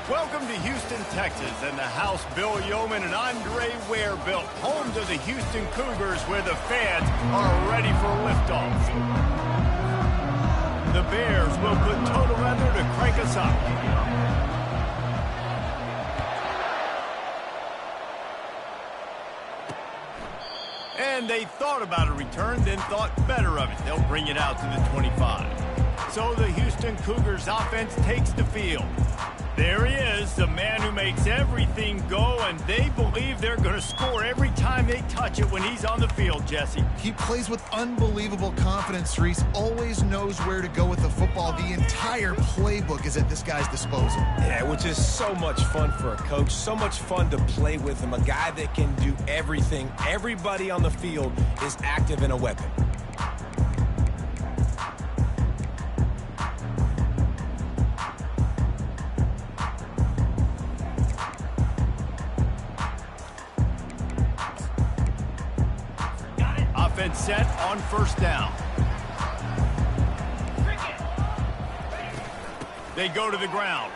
Welcome to Houston, Texas, and the house Bill Yeoman and Andre Ware built, home to the Houston Cougars, where the fans are ready for liftoff. The Bears will put total weather to crank us up. And they thought about a return, then thought better of it. They'll bring it out to the 25. So the Houston Cougars offense takes the field. There he is, the man who makes everything go, and they believe they're going to score every time they touch it when he's on the field, Jesse. He plays with unbelievable confidence, Reese. Always knows where to go with the football. The entire playbook is at this guy's disposal. Yeah, which is so much fun for a coach, so much fun to play with him, a guy that can do everything. Everybody on the field is active in a weapon. Offense set on first down. They go to the ground.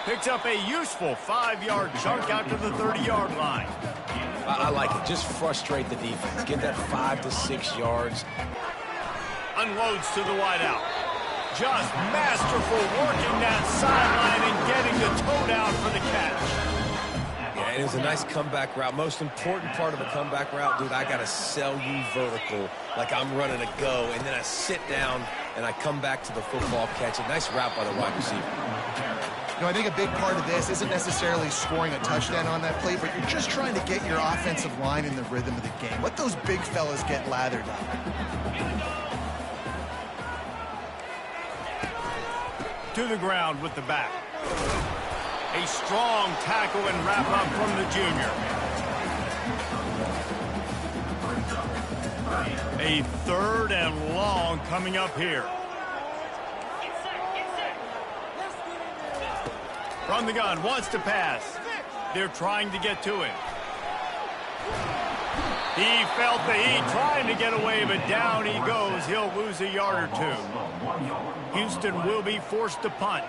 Picks up a useful 5-yard chunk out to the 30-yard line. I like it. Just frustrate the defense. Get that 5 to 6 yards. Unloads to the wideout. Just masterful working that sideline and getting the toe down for the catch. Yeah, it was a nice comeback route. Most important part of a comeback route, dude, I got to sell you vertical like I'm running a go, and then I sit down and I come back to the football, catch it. Nice route by the wide receiver. You know, I think a big part of this isn't necessarily scoring a touchdown on that play, but you're just trying to get your offensive line in the rhythm of the game. Let those big fellas get lathered up. To the ground with the back. A strong tackle and wrap up from the junior. A 3rd and long coming up here. From the gun, wants to pass. They're trying to get to him. He felt the heat trying to get away, but down he goes. He'll lose a yard or two. Houston will be forced to punt.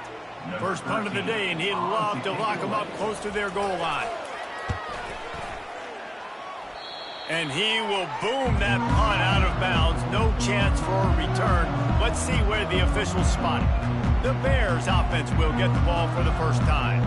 First punt of the day, and he'd love to lock them up close to their goal line. And he will boom that punt out of bounds. No chance for a return. Let's see where the officials spot it. The Bears offense will get the ball for the first time.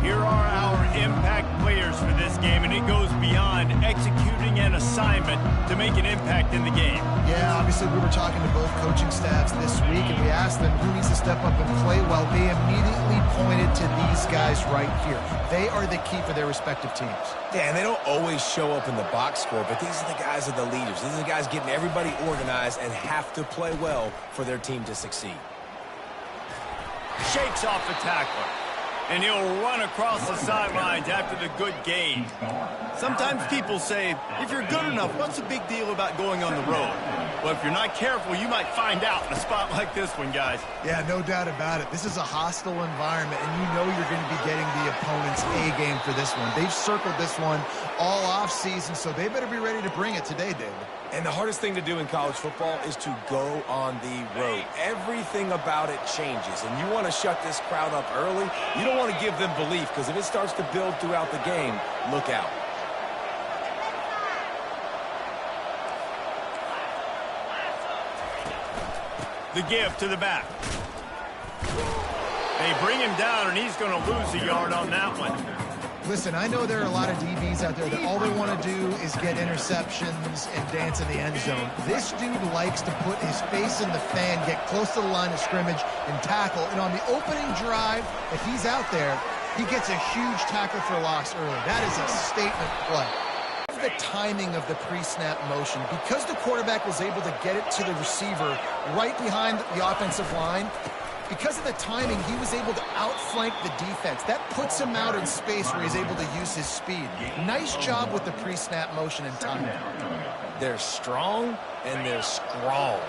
Here are our impact players for this game, and it goes beyond executing an assignment to make an impact in the game. Yeah, obviously we were talking to both coaching staffs this week, and we asked them who needs to step up and play well. They immediately pointed to these guys right here. They are the key for their respective teams. Yeah, and they don't always show up in the box score, but these are the guys that are the leaders. These are the guys getting everybody organized and have to play well for their team to succeed. Shakes off the tackler. And he'll run across the sidelines after the good gain. Sometimes people say, if you're good enough, what's the big deal about going on the road? Well, if you're not careful, you might find out in a spot like this one, guys. Yeah, no doubt about it. This is a hostile environment, and you know you're going to be getting the opponent's A game for this one. They've circled this one all offseason, so they better be ready to bring it today, David. And the hardest thing to do in college football is to go on the road. Everything about it changes, and you want to shut this crowd up early. You don't want to give them belief, because if it starts to build throughout the game, look out. The give to the back. They bring him down, and he's going to lose a yard on that one. Listen, I know there are a lot of DBs out there that all they want to do is get interceptions and dance in the end zone. This dude likes to put his face in the fan, get close to the line of scrimmage, and tackle. And on the opening drive, if he's out there, he gets a huge tackle for loss early. That is a statement play. The timing of the pre-snap motion, because the quarterback was able to get it to the receiver right behind the offensive line, because of the timing, he was able to outflank the defense. That puts him out in space where he's able to use his speed. Nice job with the pre-snap motion and timing. They're strong and they're strong.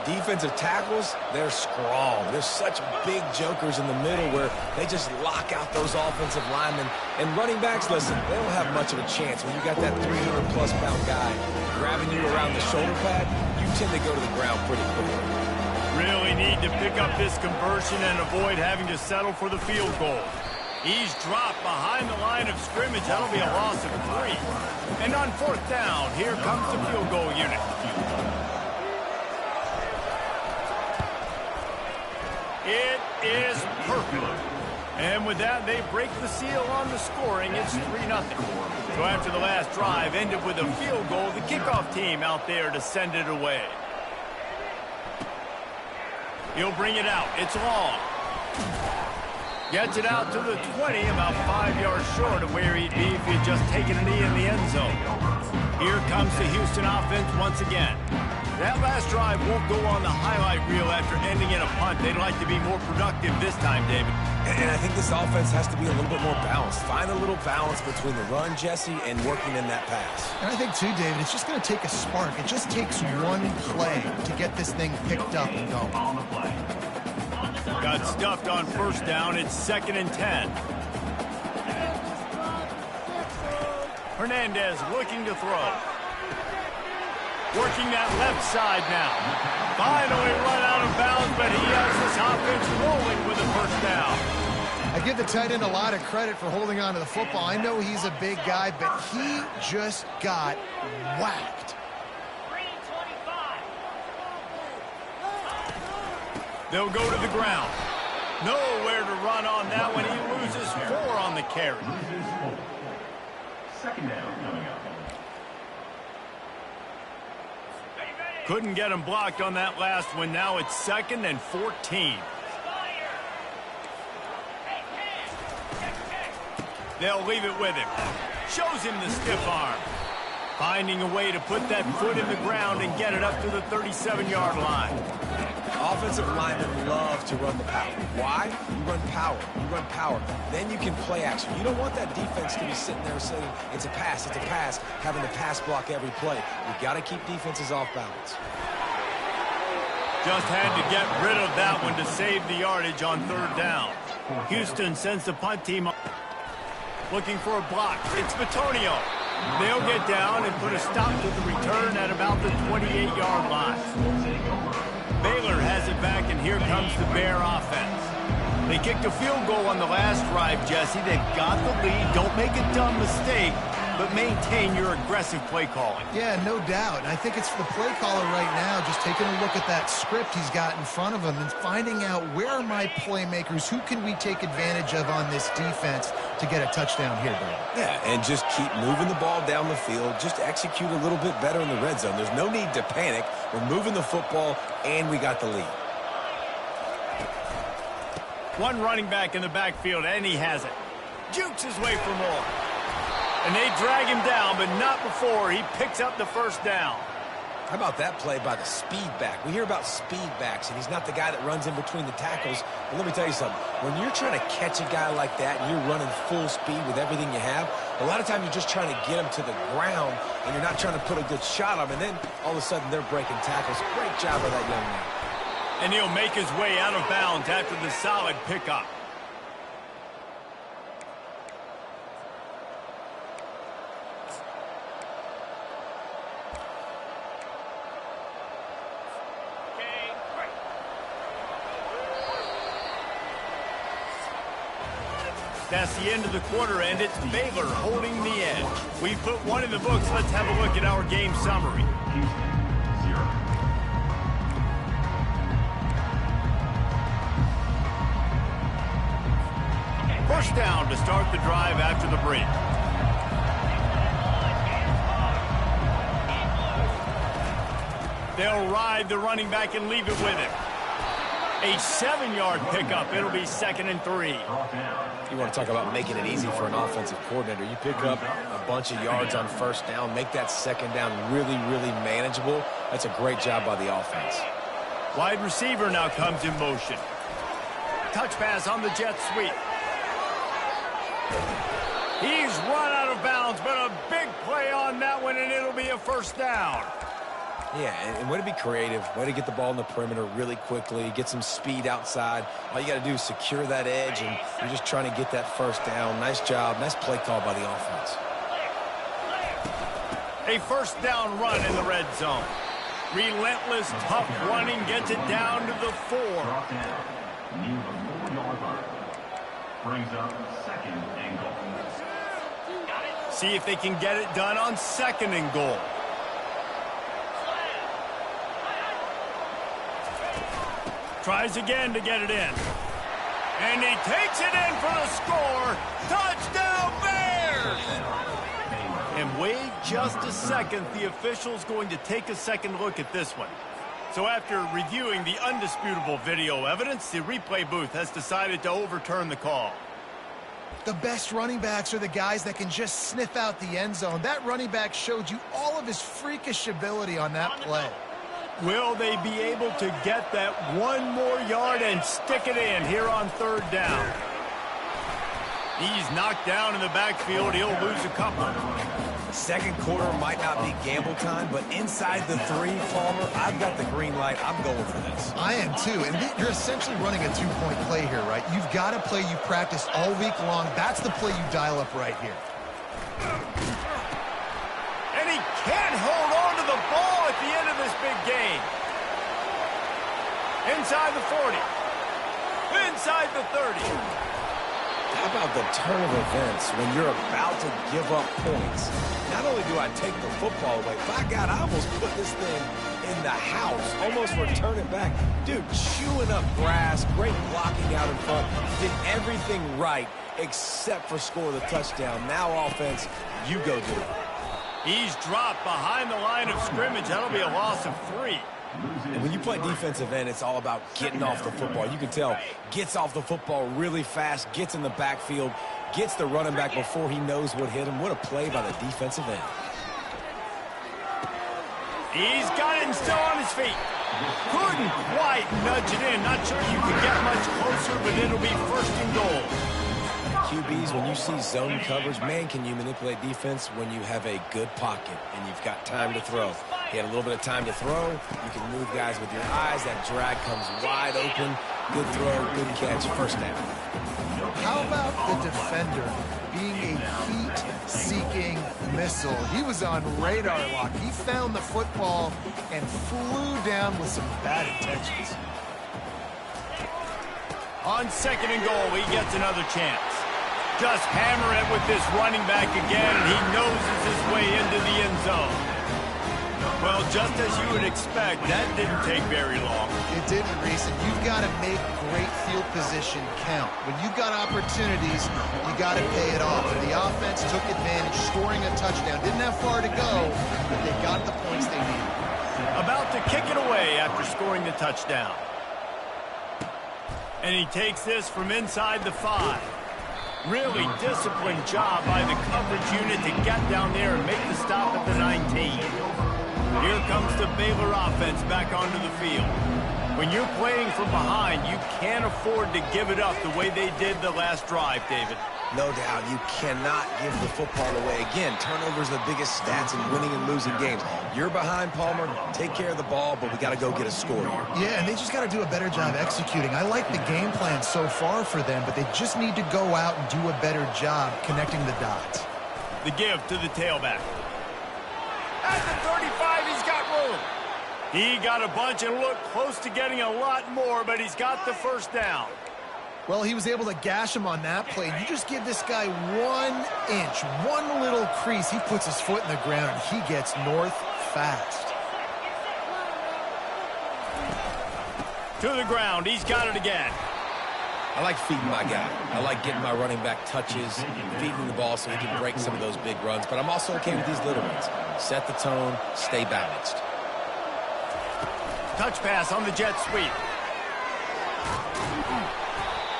Defensive tackles, they're strong. There's such big jokers in the middle where they just lock out those offensive linemen. And running backs, listen, they don't have much of a chance. When you got that 300-plus pound guy grabbing you around the shoulder pad, you tend to go to the ground pretty quickly. Really need to pick up this conversion and avoid having to settle for the field goal. He's dropped behind the line of scrimmage. That'll be a loss of 3. And on 4th down, here comes the field goal unit. It is perfect. And with that, they break the seal on the scoring. It's 3-0. So after the last drive ended with a field goal, the kickoff team out there to send it away. He'll bring it out. It's long. Gets it out to the 20, about 5 yards short of where he'd be if he had just taken a knee in the end zone. Here comes the Houston offense once again. That last drive won't go on the highlight reel after ending in a punt. They'd like to be more productive this time, David. And I think this offense has to be a little bit more balanced. Find a little balance between the run, Jesse, and working in that pass. And I think, too, David, it's just going to take a spark. It just takes one play to get this thing picked up and going. Got stuffed on 1st down. It's 2nd and 10. Hernandez looking to throw. Working that left side now. Finally run out of bounds, but he has this offense rolling with a 1st down. I give the tight end a lot of credit for holding on to the football. I know he's a big guy, but he just got whacked. They'll go to the ground. Nowhere to run on that one. He loses 4 on the carry. 2nd down coming up. Couldn't get him blocked on that last one. Now it's 2nd and 14. They'll leave it with him. Shows him the stiff arm. Finding a way to put that foot in the ground and get it up to the 37-yard line. Offensive linemen love to run the power. Why? You run power. You run power. Then you can play action. You don't want that defense to be sitting there saying, it's a pass, having to pass block every play. You've got to keep defenses off balance. Just had to get rid of that one to save the yardage on 3rd down. Houston sends the punt team up. Looking for a block. It's Bitonio. They'll get down and put a stop to the return at about the 28-yard line. Baylor has it back, and here comes the Bear offense. They kicked a field goal on the last drive, Jesse. They've got the lead. Don't make a dumb mistake, but maintain your aggressive play calling. Yeah, no doubt. And I think it's the play caller right now just taking a look at that script he's got in front of him and finding out where are my playmakers, who can we take advantage of on this defense to get a touchdown here, Brady. Yeah, and just keep moving the ball down the field. Just execute a little bit better in the red zone. There's no need to panic. We're moving the football, and we got the lead. One running back in the backfield, and he has it. Jukes his way for more. And they drag him down, but not before he picks up the 1st down. How about that play by the speed back? We hear about speed backs, and he's not the guy that runs in between the tackles. But let me tell you something. When you're trying to catch a guy like that and you're running full speed with everything you have, a lot of times you're just trying to get him to the ground, and you're not trying to put a good shot on him, and then all of a sudden they're breaking tackles. Great job by that young man. And he'll make his way out of bounds after the solid pickup. That's the end of the quarter, and it's Baylor holding the edge. We put one in the books. Let's have a look at our game summary. Houston, 0. First down to start the drive after the break. They'll ride the running back and leave it with him. A 7-yard pickup. It'll be 2nd and 3. You want to talk about making it easy for an offensive coordinator. You pick up a bunch of yards on 1st down, make that 2nd down really, really manageable. That's a great job by the offense. Wide receiver now comes in motion. Touch pass on the jet sweep. He's run out of bounds, but a big play on that one, and it'll be a 1st down. Yeah, and way to be creative, way to get the ball in the perimeter really quickly, get some speed outside. All you got to do is secure that edge, and you're just trying to get that 1st down. Nice job, nice play call by the offense. A 1st down run in the red zone. Relentless, tough running gets it down to the 4. Brought down near the 4-yard line. Brings up 2nd and goal. See if they can get it done on 2nd and goal. Tries again to get it in. And he takes it in for the score. Touchdown, Bears! And wait just a second. The official's going to take a second look at this one. So after reviewing the undisputable video evidence, the replay booth has decided to overturn the call. The best running backs are the guys that can just sniff out the end zone. That running back showed you all of his freakish ability on that play. Will they be able to get that one more yard and stick it in here on 3rd down? He's knocked down in the backfield. He'll lose a couple. Second quarter might not be gamble time, but inside the 3, Palmer, I've got the green light. I'm going for this. I am too, and you're essentially running a 2-point play here, right? You've got a play you've practiced all week long. That's the play you dial up right here. And he can't hold on to the ball at the end of this big game. Inside the 40. Inside the 30. How about the turn of events when you're about to give up points? Not only do I take the football away, by God, I almost put this thing in the house, almost return it back. Dude, chewing up grass, great blocking out in front, did everything right except for score the touchdown. Now offense, you go do it. He's dropped behind the line of scrimmage. That'll be a loss of 3. And when you play defensive end, it's all about getting off the football. You can tell, gets off the football really fast, gets in the backfield, gets the running back before he knows what hit him. What a play by the defensive end. He's got it and still on his feet. Couldn't quite nudge it in. Not sure you could get much closer, but it'll be 1st and goal. QBs, when you see zone coverage, man, can you manipulate defense when you have a good pocket and you've got time to throw. He had a little bit of time to throw. You can move guys with your eyes. That drag comes wide open. Good throw, good catch, 1st down. How about the defender being a heat-seeking missile? He was on radar lock. He found the football and flew down with some bad intentions. On 2nd and goal, he gets another chance. Just hammer it with this running back again, and he noses his way into the end zone. Well, just as you would expect, that didn't take very long. It didn't, Reese, and you've got to make great field position count. When you've got opportunities, you got to pay it off. And the offense took advantage, scoring a touchdown. Didn't have far to go, but they got the points they needed. About to kick it away after scoring the touchdown. And he takes this from inside the 5. Really disciplined job by the coverage unit to get down there and make the stop at the 19. Here comes the Baylor offense back onto the field. When you're playing from behind, you can't afford to give it up the way they did the last drive, David. No doubt, you cannot give the football away. Again, turnovers are the biggest stats in winning and losing games. You're behind, Palmer, take care of the ball, but we got to go get a score here. Yeah, and they just got to do a better job executing. I like the game plan so far for them, but they just need to go out and do a better job connecting the dots. The give to the tailback. At the 35, he's got room. He got a bunch and looked close to getting a lot more, but he's got the 1st down. Well, he was able to gash him on that play. You just give this guy 1 inch, one little crease. He puts his foot in the ground, and he gets north fast. To the ground. He's got it again. I like feeding my guy. I like getting my running back touches, feeding the ball so he can break some of those big runs. But I'm also okay with these little ones. Set the tone, stay balanced. Touch pass on the jet sweep.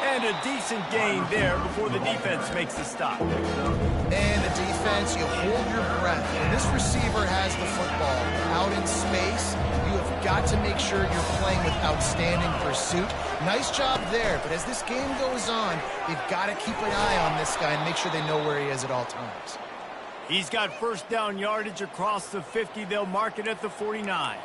And a decent gain there before the defense makes the stop. And the defense, you hold your breath. When this receiver has the football out in space, you have got to make sure you're playing with outstanding pursuit. Nice job there, but as this game goes on, they've got to keep an eye on this guy and make sure they know where he is at all times. He's got 1st down yardage across the 50. They'll mark it at the 49.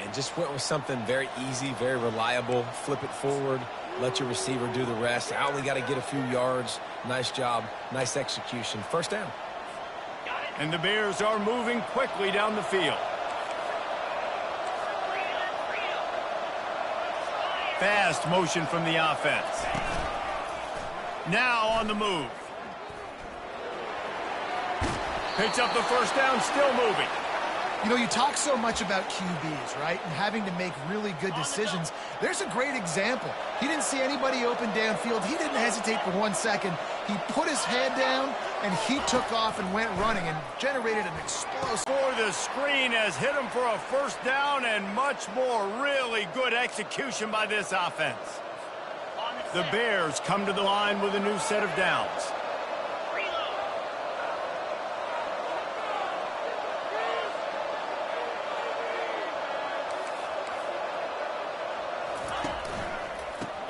And just went with something very easy, very reliable. Flip it forward. Let your receiver do the rest. I only got to get a few yards. Nice job. Nice execution. 1st down. And the Bears are moving quickly down the field. fast motion from the offense. Now on the move. Picks up the first down, still moving. You know, you talk so much about QBs, right, and having to make really good decisions. There's a great example. He didn't see anybody open downfield. He didn't hesitate for 1 second. He put his head down, and he took off and went running and generated an explosive. For the screen has hit him for a first down and much more. Really good execution by this offense. The Bears come to the line with a new set of downs.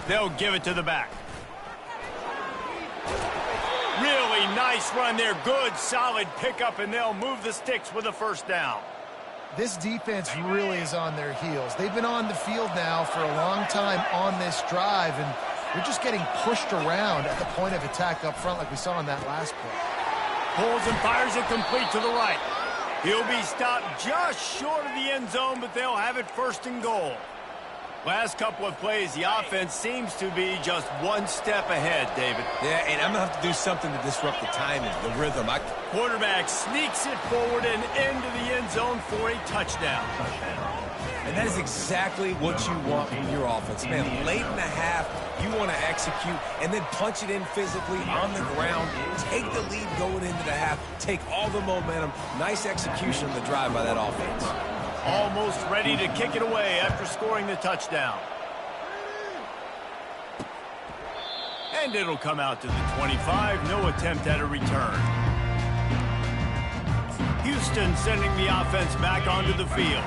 They'll give it to the back. Really nice run there. Good, solid pickup, and they'll move the sticks with a first down. This defense really is on their heels. They've been on the field now for a long time on this drive, and they're just getting pushed around at the point of attack up front like we saw in that last play. Pulls and fires it complete to the right. He'll be stopped just short of the end zone, but they'll have it first and goal. Last couple of plays, the offense seems to be just one step ahead, David. Yeah, and I'm going to have to do something to disrupt the timing, the rhythm. Quarterback sneaks it forward and into the end zone for a touchdown. And that is exactly what you want from your offense. Man, late in the half, you want to execute and then punch it in physically on the ground. Take the lead going into the half. Take all the momentum. Nice execution of the drive by that offense. Almost ready to kick it away after scoring the touchdown. And it'll come out to the 25. No attempt at a return. Houston sending the offense back onto the field.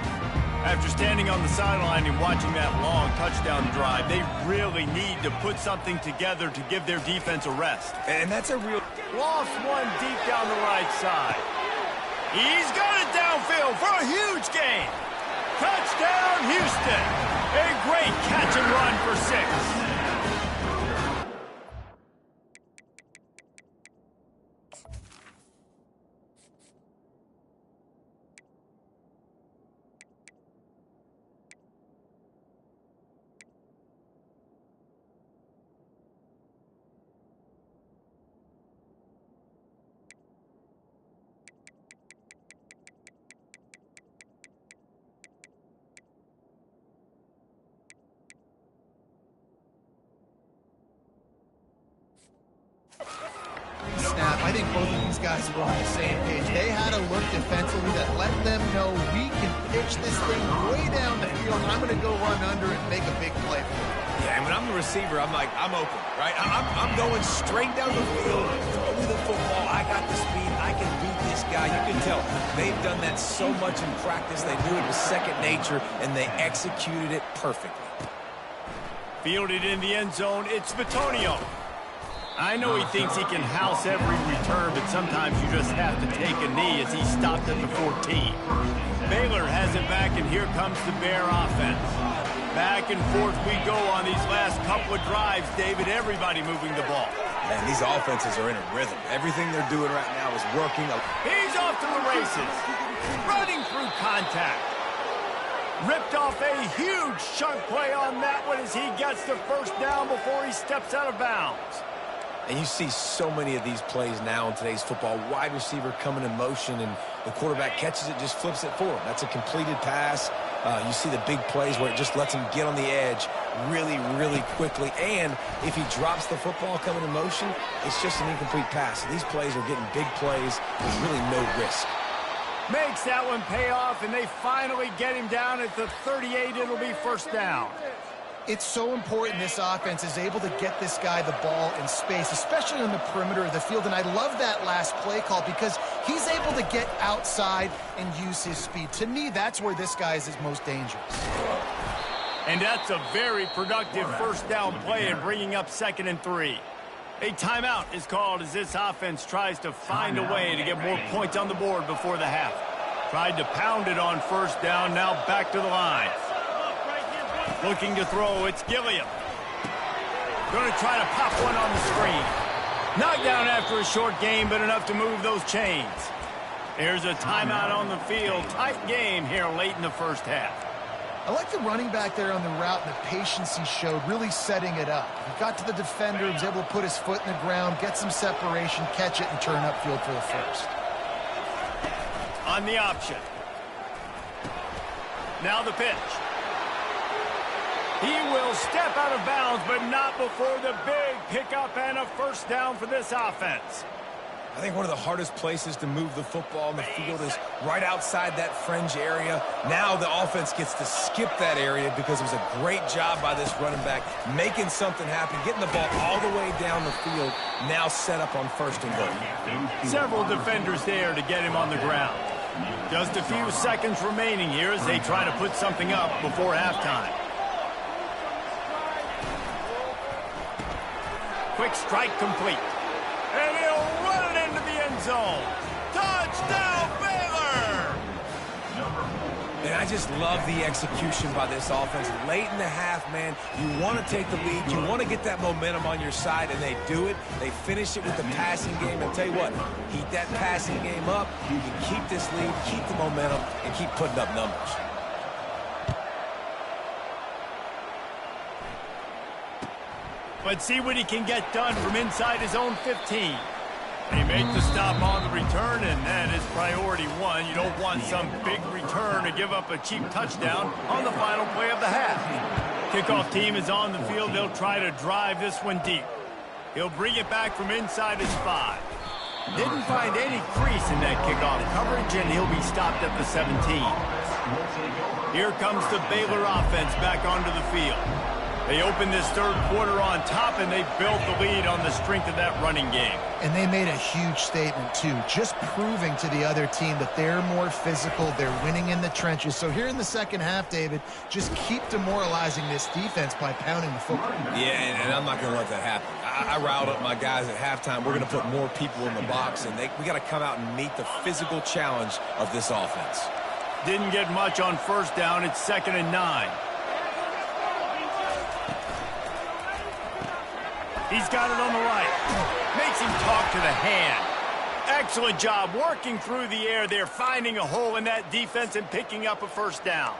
After standing on the sideline and watching that long touchdown drive, they really need to put something together to give their defense a rest. And that's a real... Lost one deep down the right side. He's got it downfield for a huge gain. Touchdown, Houston. A great catch and run for 6. Snap. I think both of these guys were on the same page. They had a look defensively that let them know we can pitch this thing way down the field. I'm going to go run under and make a big play for it. Yeah, and when I'm the receiver, I'm like, I'm open, right? I'm going straight down the field, throw me the football. I got the speed. I can beat this guy. You can tell they've done that so much in practice. They knew it was second nature, and they executed it perfectly. Fielded in the end zone, it's Bitonio. I know he thinks he can house every return, but sometimes you just have to take a knee as he stopped at the 14. Baylor has it back, and here comes the Bear offense. Back and forth we go on these last couple of drives, David. Everybody moving the ball. Man, these offenses are in a rhythm. Everything they're doing right now is working. He's off to the races. Running through contact. Ripped off a huge chunk play on that one as he gets the first down before he steps out of bounds. And you see so many of these plays now in today's football. Wide receiver coming in motion, and the quarterback catches it, just flips it for him. That's a completed pass. You see the big plays where it just lets him get on the edge really, really quickly. And if he drops the football coming in motion, it's just an incomplete pass. So these plays are getting big plays with really no risk. Makes that one pay off, and they finally get him down at the 38. It'll be first down. It's so important this offense is able to get this guy the ball in space, especially on the perimeter of the field. And I love that last play call because he's able to get outside and use his speed. To me, that's where this guy is his most dangerous. And that's a very productive first down play and bringing up 2nd and 3. A timeout is called as this offense tries to find a way to get more points on the board before the half. Tried to pound it on first down, now back to the line. Looking to throw, it's Gilliam. Going to try to pop one on the screen. Knocked down after a short game, but enough to move those chains. There's a timeout on the field. Tight game here late in the first half. I like the running back there on the route and the patience he showed, really setting it up. He got to the defender, he was able to put his foot in the ground, get some separation, catch it, and turn upfield for the first. On the option. Now the pitch. He will step out of bounds, but not before the big pickup and a first down for this offense. I think one of the hardest places to move the football on the field is right outside that fringe area. Now the offense gets to skip that area because it was a great job by this running back making something happen, getting the ball all the way down the field, now set up on first and goal. Several defenders there to get him on the ground. Just a few seconds remaining here as they try to put something up before halftime. Quick strike complete. And he'll run it into the end zone. Touchdown, Baylor! And I just love the execution by this offense. Late in the half, man, you want to take the lead. You want to get that momentum on your side, and they do it. They finish it with the passing game. And tell you what, keep that passing game up. You can keep this lead, keep the momentum, and keep putting up numbers. But see what he can get done from inside his own 15. He made the stop on the return, and that is priority one. You don't want some big return to give up a cheap touchdown on the final play of the half. Kickoff team is on the field. They'll try to drive this one deep. He'll bring it back from inside his 5. Didn't find any crease in that kickoff coverage, and he'll be stopped at the 17. Here comes the Baylor offense back onto the field. They open this third quarter on top, and they built the lead on the strength of that running game. And they made a huge statement, too, just proving to the other team that they're more physical, they're winning in the trenches. So here in the second half, David, just keep demoralizing this defense by pounding the football. Yeah, and I'm not going to let that happen. I riled up my guys at halftime. We're going to put more people in the box, and we got to come out and meet the physical challenge of this offense. Didn't get much on first down. It's 2nd and 9. He's got it on the right. Makes him talk to the hand. Excellent job working through the air there, finding a hole in that defense and picking up a first down.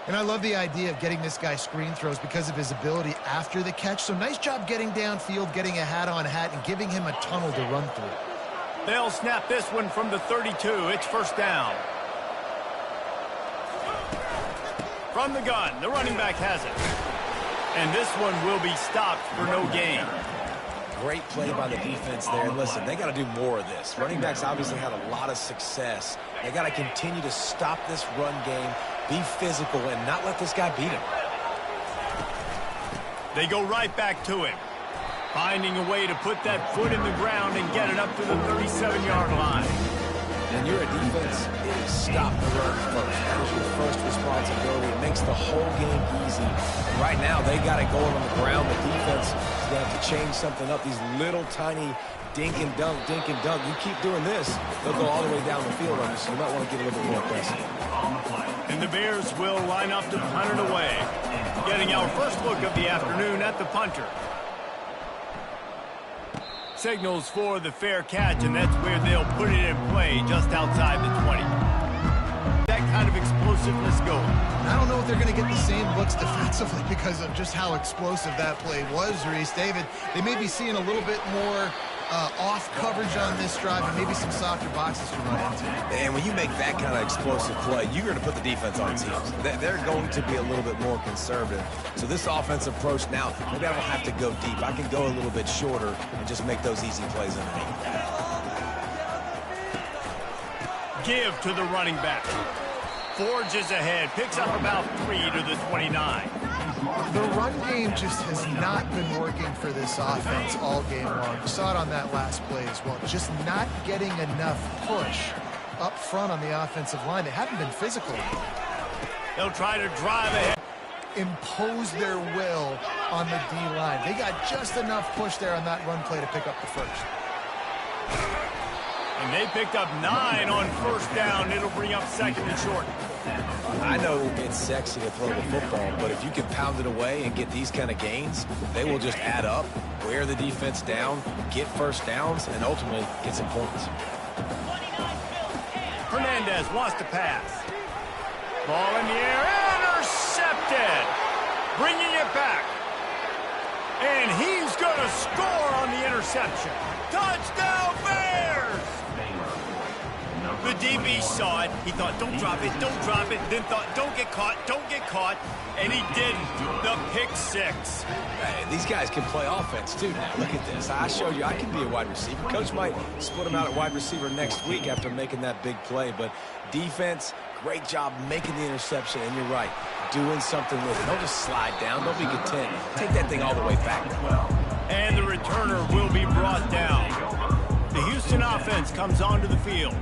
And I love the idea of getting this guy screen throws because of his ability after the catch. So nice job getting downfield, getting a hat-on-hat, and giving him a tunnel to run through. They'll snap this one from the 32. It's first down. From the gun, the running back has it. And this one will be stopped for no gain. Great play by the defense there. And listen, they got to do more of this. Running backs obviously had a lot of success. They got to continue to stop this run game, be physical, and not let this guy beat him. They go right back to him, finding a way to put that foot in the ground and get it up to the 37-yard line. And you're a defense, it is stop the run first. That is your first responsibility. It makes the whole game easy. And right now, they got it going on the ground. The defense is going to have to change something up. These little tiny dink and dunk, dink and dunk. You keep doing this, they'll go all the way down the field on you, so you might want to get a little bit more aggressive. And the Bears will line up to punt it away. Getting our first look of the afternoon at the punter. Signals for the fair catch, and that's where they'll put it in play just outside the 20. That kind of explosiveness going. I don't know if they're going to get the same looks defensively because of just how explosive that play was, Reese. David, they may be seeing a little bit more off coverage on this drive and maybe some softer boxes to run into. And when you make that kind of explosive play, you're going to put the defense on its heels. They're going to be a little bit more conservative. So this offensive approach now, maybe I don't have to go deep. I can go a little bit shorter and just make those easy plays underneath. Give to the running back. Forges ahead, picks up about 3 to the 29. The run game just has not been working for this offense all game long. You saw it on that last play as well. Just not getting enough push up front on the offensive line. They haven't been physical. They'll try to drive ahead. Impose their will on the D-line. They got just enough push there on that run play to pick up the first. And they picked up 9 on first down. It'll bring up 2nd and short. I know it's sexy to throw the football, but if you can pound it away and get these kind of gains, they will just add up, wear the defense down, get first downs, and ultimately get some points. Hernandez wants to pass. Ball in the air, instead. Bringing it back. And he's going to score on the interception. Touchdown, Bears! The DB saw it. He thought, don't drop it, don't drop it. Then thought, don't get caught, don't get caught. And he didn't. The pick six. Hey, these guys can play offense, too, now. Look at this. I showed you I can be a wide receiver. Coach might split him out at wide receiver next week after making that big play. But defense, great job making the interception. And you're right, doing something with it. Don't just slide down. Don't be content. Take that thing all the way back. And the returner will be brought down. The Houston offense comes onto the field.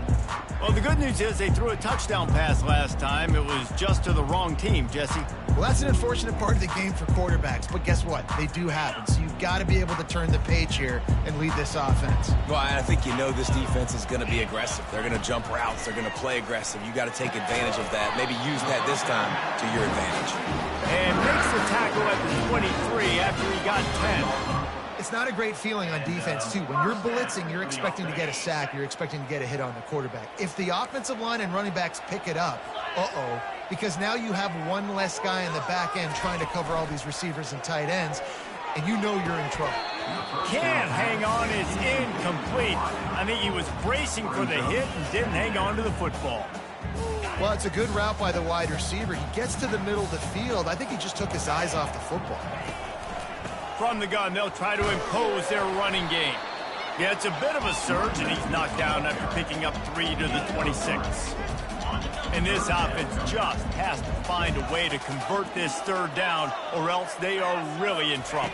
Well, the good news is they threw a touchdown pass last time. It was just to the wrong team, Jesse. Well, that's an unfortunate part of the game for quarterbacks, but guess what? They do happen. So you've got to be able to turn the page here and lead this offense. Well, I think you know this defense is going to be aggressive. They're going to jump routes. They're going to play aggressive. You got to take advantage of that. Maybe use that this time to your advantage. And makes the tackle at the 23 after he got 10. It's not a great feeling on defense, too. When you're blitzing, you're expecting to get a sack. You're expecting to get a hit on the quarterback. If the offensive line and running backs pick it up, because now you have one less guy in the back end trying to cover all these receivers and tight ends, and you know you're in trouble. Can't hang on, is incomplete. I think he was bracing for the hit and didn't hang on to the football. Well, it's a good route by the wide receiver. He gets to the middle of the field. I think he just took his eyes off the football. From the gun, they'll try to impose their running game. Yeah, it's a bit of a surge, and he's knocked down after picking up 3 to the 26. And this offense just has to find a way to convert this third down, or else they are really in trouble.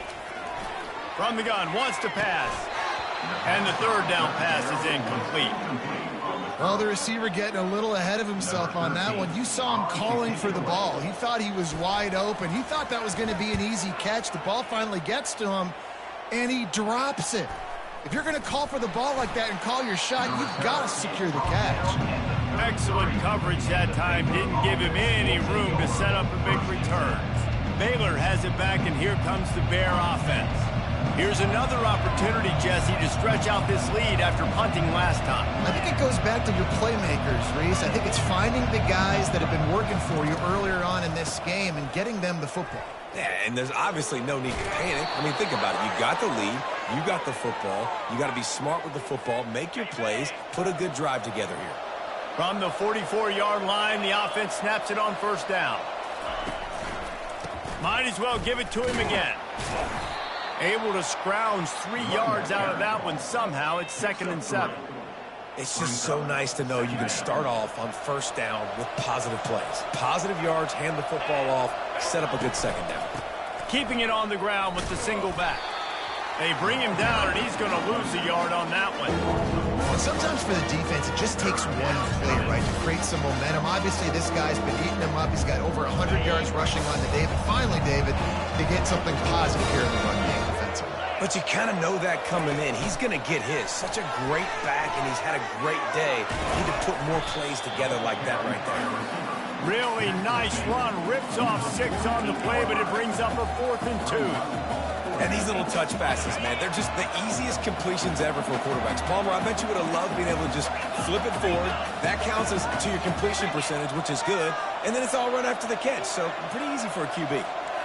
From the gun, wants to pass. And the third down pass is incomplete. Well, the receiver getting a little ahead of himself on that one. You saw him calling for the ball. He thought he was wide open. He thought that was going to be an easy catch. The ball finally gets to him, and he drops it. If you're going to call for the ball like that and call your shot, you've got to secure the catch. Excellent coverage that time. Didn't give him any room to set up a big return. Baylor has it back, and here comes the Bear offense. Here's another opportunity, Jesse, to stretch out this lead after punting last time. I think it goes back to your playmakers, Reese. I think it's finding the guys that have been working for you earlier on in this game and getting them the football. Yeah, and there's obviously no need to panic. I mean, think about it. You got the lead. You got the football. You got to be smart with the football. Make your plays. Put a good drive together here. From the 44-yard line, the offense snaps it on first down. Might as well give it to him again. Able to scrounge 3 yards out of that one somehow. It's 2nd and 7. It's just so nice to know you can start off on first down with positive plays. Positive yards, hand the football off, set up a good second down. Keeping it on the ground with the single back. They bring him down, and he's going to lose a yard on that one. And sometimes for the defense, it just takes one play, right, to create some momentum. Obviously, this guy's been eating them up. He's got over 100 yards rushing on the day. But finally, David, they get something positive here in the run game defensively. But you kind of know that coming in. He's going to get his. Such a great back, and he's had a great day. Need to put more plays together like that right there. Really nice run. Rips off 6 on the play, but it brings up a 4th and 2. And these little touch passes, man, they're just the easiest completions ever for quarterbacks. Palmer, I bet you would have loved being able to just flip it forward. That counts as to your completion percentage, which is good. And then it's all run after the catch, so pretty easy for a QB.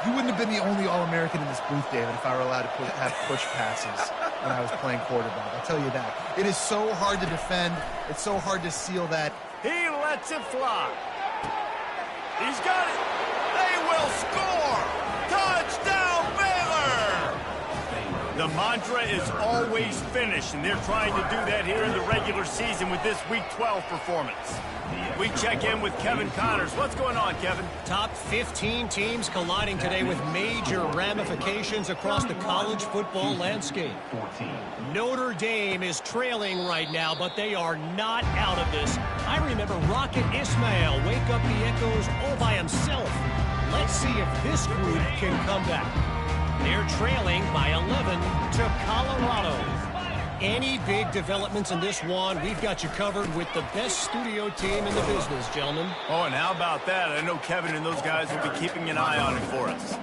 You wouldn't have been the only All-American in this booth, David, if I were allowed to have push passes when I was playing quarterback. I'll tell you that. It is so hard to defend. It's so hard to seal that. He lets it fly. He's got it. They will score. Touchdown, Baylor. The mantra is always finish, and they're trying to do that here in the regular season with this Week 12 performance. We check in with Kevin Connors. What's going on, Kevin? Top 15 teams colliding today with major ramifications across the college football landscape. Notre Dame is trailing right now, but they are not out of this. I remember Rocket Ismail wake up the echoes all by himself. Let's see if this group can come back. They're trailing by 11 to Colorado. Any big developments in this one, we've got you covered with the best studio team in the business, gentlemen. Oh, and how about that? I know Kevin and those guys will be keeping an eye on it for us.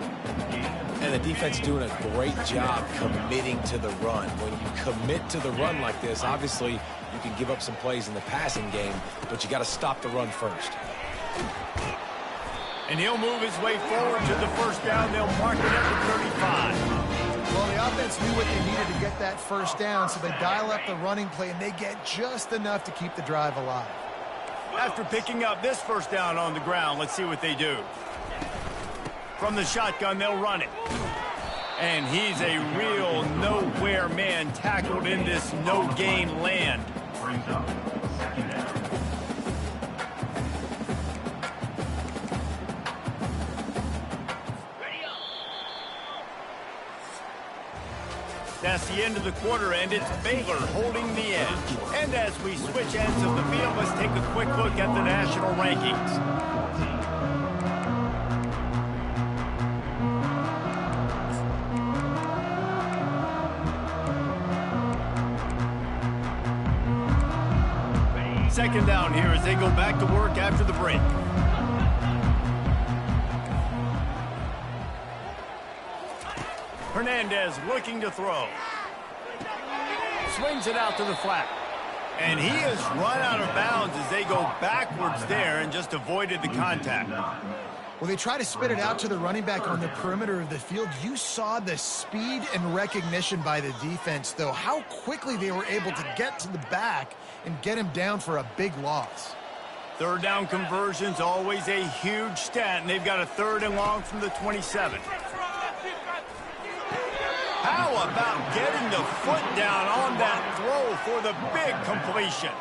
And the defense doing a great job committing to the run. When you commit to the run like this, obviously you can give up some plays in the passing game, but you got to stop the run first. And he'll move his way forward to the first down. They'll mark it at the 35. Well, the offense knew what they needed to get that first down, so they dial up the running play, and they get just enough to keep the drive alive. After picking up this first down on the ground, let's see what they do. From the shotgun, they'll run it. And he's a real nowhere man, tackled in this no-gain land. Brings up second down. That's the end of the quarter, and it's Baylor holding the edge. And as we switch ends of the field, let's take a quick look at the national rankings. Second down here as they go back to work after the break. Hernandez looking to throw. Swings it out to the flat. And he is run out of bounds as they go backwards there and just avoided the contact. Well, they try to spit it out to the running back on the perimeter of the field. You saw the speed and recognition by the defense, though, how quickly they were able to get to the back and get him down for a big loss. Third down conversion's always a huge stat, and they've got a 3rd and long from the 27. How about getting the foot down on that throw for the big completion?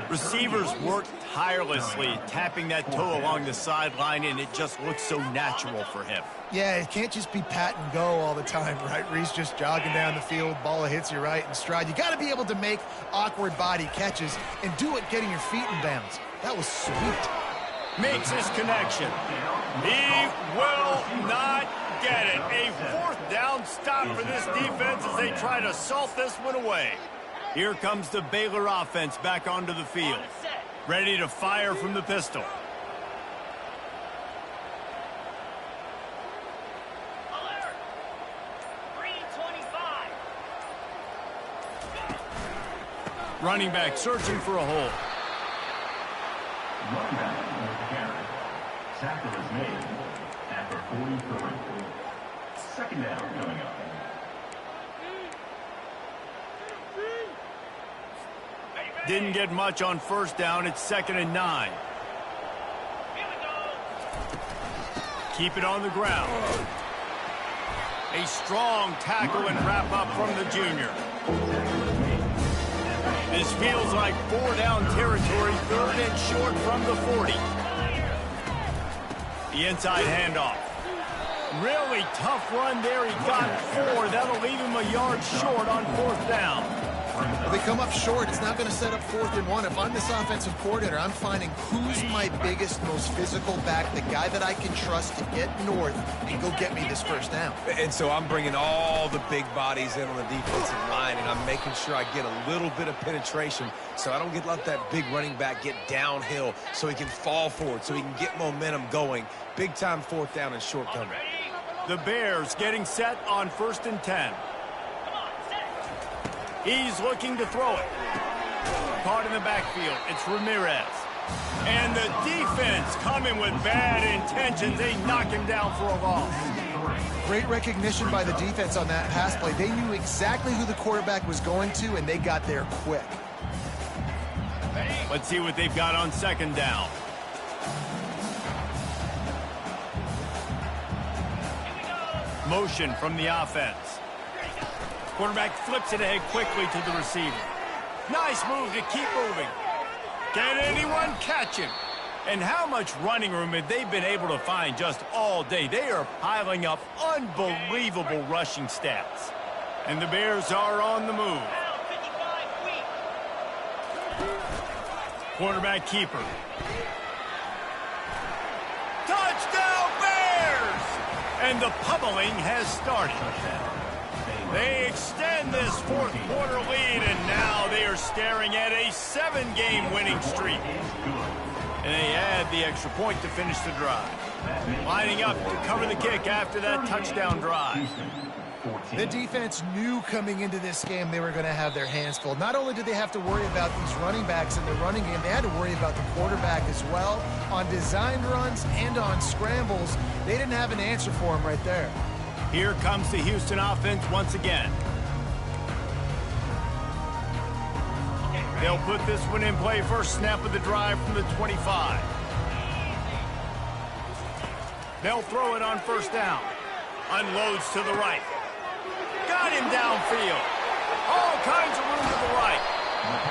Receivers work tirelessly, tapping that toe along the sideline, and it just looks so natural for him. Yeah, it can't just be pat and go all the time, right? Reese just jogging down the field, ball hits you right in stride. You got to be able to make awkward body catches and do it getting your feet in bounds. That was sweet. Makes his connection. He will not get it. A 4th down stop for this defense as they try to salt this one away. Here comes the Baylor offense back onto the field. Ready to fire from the pistol. Running back searching for a hole. Running back with the carry. Tackle is made at the 43. Second down coming up. Didn't get much on first down. It's 2nd and 9. Keep it on the ground. A strong tackle and wrap up from the junior. This feels like 4-down territory, 3rd and short from the 40. The inside handoff. Really tough run there. He got 4. That'll leave him a yard short on 4th down. If they come up short, it's not going to set up 4th and 1. If I'm this offensive coordinator, I'm finding who's my biggest, most physical back, the guy that I can trust to get north and go get me this first down. And so I'm bringing all the big bodies in on the defensive line, and I'm making sure I get a little bit of penetration so I don't let that big running back get downhill so he can fall forward, so he can get momentum going. Big-time 4th down and short coming. The Bears getting set on 1st and 10. He's looking to throw it. Caught in the backfield. It's Ramirez. And the defense coming with bad intentions. They knock him down for a loss. Great recognition by the defense on that pass play. They knew exactly who the quarterback was going to, and they got there quick. Let's see what they've got on 2nd down. Motion from the offense. Quarterback flips it ahead quickly to the receiver. Nice move to keep moving. Can anyone catch him? And how much running room have they been able to find just all day? They are piling up unbelievable rushing stats. And the Bears are on the move. Quarterback keeper. Touchdown Bears! And the pummeling has started. They extend this 4th quarter lead, and now they are staring at a 7-game winning streak. And they add the extra point to finish the drive. Lining up to cover the kick after that touchdown drive. The defense knew coming into this game they were going to have their hands full. Not only did they have to worry about these running backs in the running game, they had to worry about the quarterback as well. On designed runs and on scrambles, they didn't have an answer for him right there. Here comes the Houston offense once again. They'll put this one in play first snap of the drive from the 25. They'll throw it on first down. Unloads to the right. Got him downfield. All kinds of room to the right.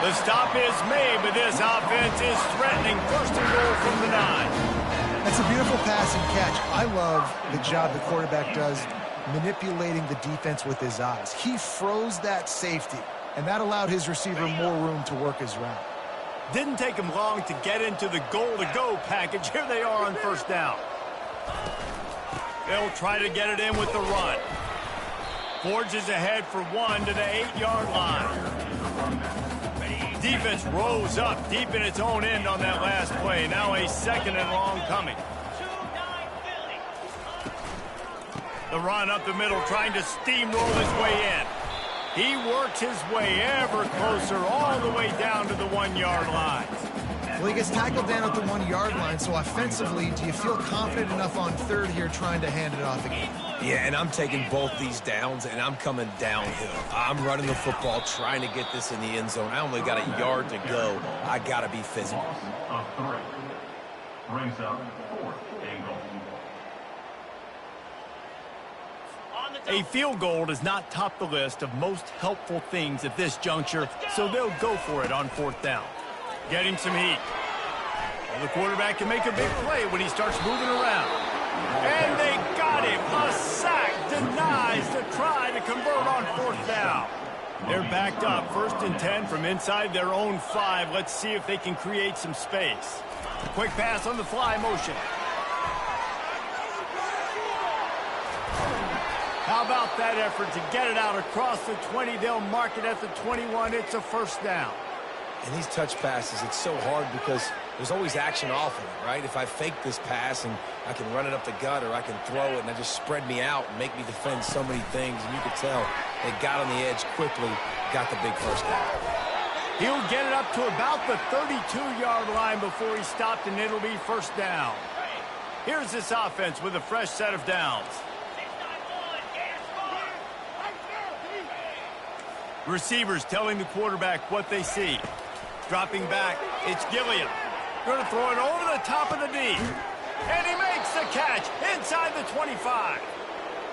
The stop is made, but this offense is threatening first and goal from the 9. That's a beautiful pass and catch. I love the job the quarterback does manipulating the defense with his eyes. He froze that safety, and that allowed his receiver more room to work his route. Didn't take him long to get into the goal-to-go package. Here they are on first down. They'll try to get it in with the run. Forges ahead for 1 to the 8-yard line. Defense rose up deep in its own end on that last play. Now a second and long coming. The run up the middle, trying to steamroll his way in. He works his way ever closer all the way down to the 1-yard line. Well, he gets tackled down at the 1-yard line, so offensively, do you feel confident enough on third here trying to hand it off again? Yeah, and I'm taking both these downs, and I'm coming downhill. I'm running the football, trying to get this in the end zone. I only got a yard to go. I got to be physical. Of 3. Brings up 4th and goal. A field goal does not top the list of most helpful things at this juncture, so they'll go for it on fourth down. Getting some heat. Well, the quarterback can make a big play when he starts moving around. And they got him. A sack denies the try to convert on fourth down. They're backed up, 1st and 10 from inside their own 5. Let's see if they can create some space. Quick pass on the fly motion. How about that effort to get it out across the 20? They'll mark it at the 21. It's a first down. And these touch passes, it's so hard because there's always action off of it, right? If I fake this pass and I can run it up the gut or I can throw it and I just spread me out and make me defend so many things, and you could tell they got on the edge quickly, got the big first down. He'll get it up to about the 32-yard line before he stopped, and it'll be first down. Here's this offense with a fresh set of downs. Receivers telling the quarterback what they see. Dropping back, it's Gilliam. Going to throw it over the top of the D. And he makes the catch inside the 25.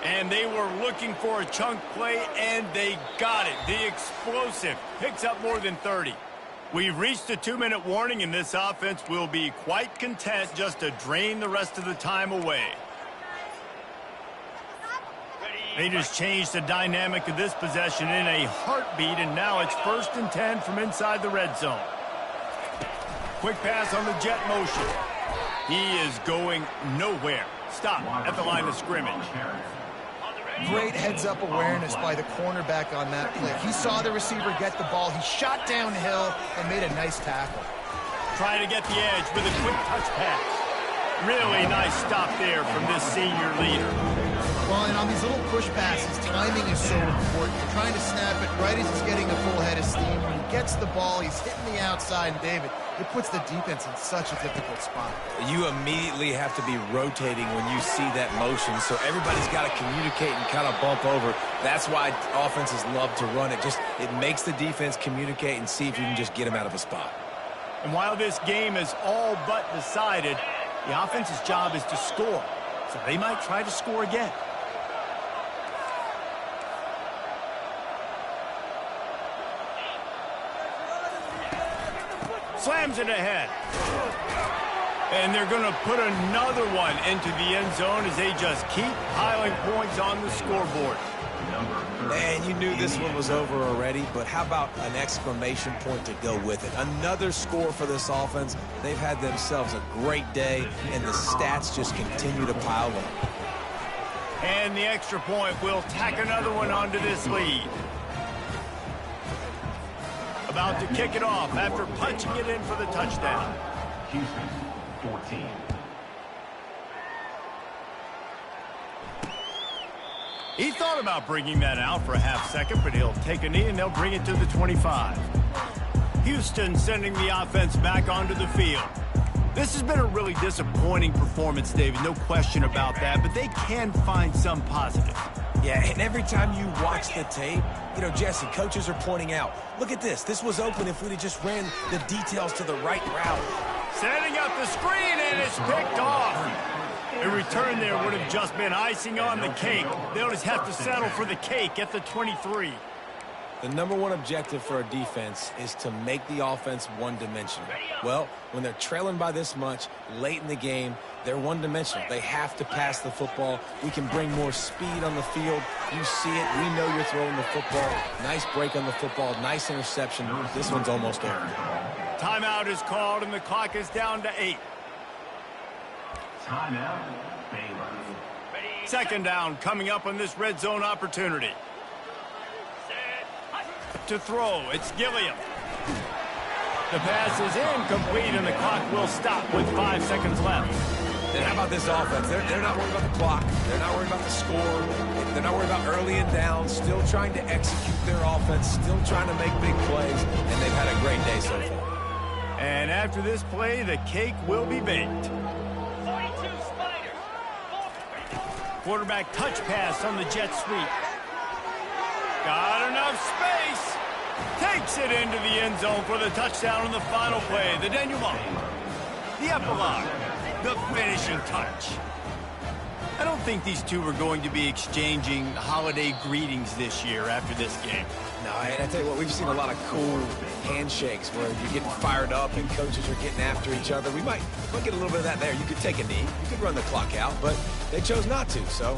And they were looking for a chunk play, and they got it. The explosive picks up more than 30. We've reached a 2-minute warning, and this offense will be quite content just to drain the rest of the time away. They just changed the dynamic of this possession in a heartbeat, and now it's 1st and 10 from inside the red zone. Quick pass on the jet motion. He is going nowhere. Stop at the line of scrimmage. Great heads-up awareness by the cornerback on that play. He saw the receiver get the ball. He shot downhill and made a nice tackle. Trying to get the edge with a quick touch pass. Really nice stop there from this senior leader. Well, and on these little push passes, timing is so important. You're trying to snap it right as he's getting a full head of steam. When he gets the ball, he's hitting the outside, and David, it puts the defense in such a difficult spot. You immediately have to be rotating when you see that motion, so everybody's got to communicate and kind of bump over. That's why offenses love to run it. It makes the defense communicate and see if you can just get them out of a spot. And while this game is all but decided, the offense's job is to score, so they might try to score again. Slams it ahead. And they're going to put another one into the end zone as they just keep piling points on the scoreboard. And you knew this one was over already, but how about an exclamation point to go with it? Another score for this offense. They've had themselves a great day, and the stats just continue to pile up. And the extra point will tack another one onto this lead. About to kick it off after punching it in for the touchdown. Houston, 14. He thought about bringing that out for a half second, but he'll take a knee and they'll bring it to the 25. Houston sending the offense back onto the field. This has been a really disappointing performance, David, no question about that, but they can find some positive. Yeah, and every time you watch the tape, you know, Jesse, coaches are pointing out, look at this. This was open if we'd have just ran the details to the right route. Setting up the screen, and it's picked off. A return there would have just been icing on the cake. They'll just have to settle for the cake at the 23. The number one objective for a defense is to make the offense one-dimensional. Well, when they're trailing by this much late in the game, they're one-dimensional. They have to pass the football. We can bring more speed on the field. You see it. We know you're throwing the football. Nice break on the football. Nice interception. This one's almost over. Timeout is called, and the clock is down to 8. Timeout, Baylor. Second down coming up on this red zone opportunity. To throw, it's Gilliam. The pass is incomplete, and the clock will stop with 5 seconds left. And how about this offense? They're not worried about the clock. They're not worried about the score. They're not worried about early and down. Still trying to execute their offense. Still trying to make big plays. And they've had a great day so far. And after this play, the cake will be baked. Quarterback touch pass on the jet sweep. Got enough space. Takes it into the end zone for the touchdown on the final play. The denouement. The epilogue. The finishing touch. I don't think these two are going to be exchanging holiday greetings this year after this game. No, and I tell you what, we've seen a lot of cool handshakes where you're getting fired up and coaches are getting after each other. We might get a little bit of that there. You could take a knee. You could run the clock out, but they chose not to, so...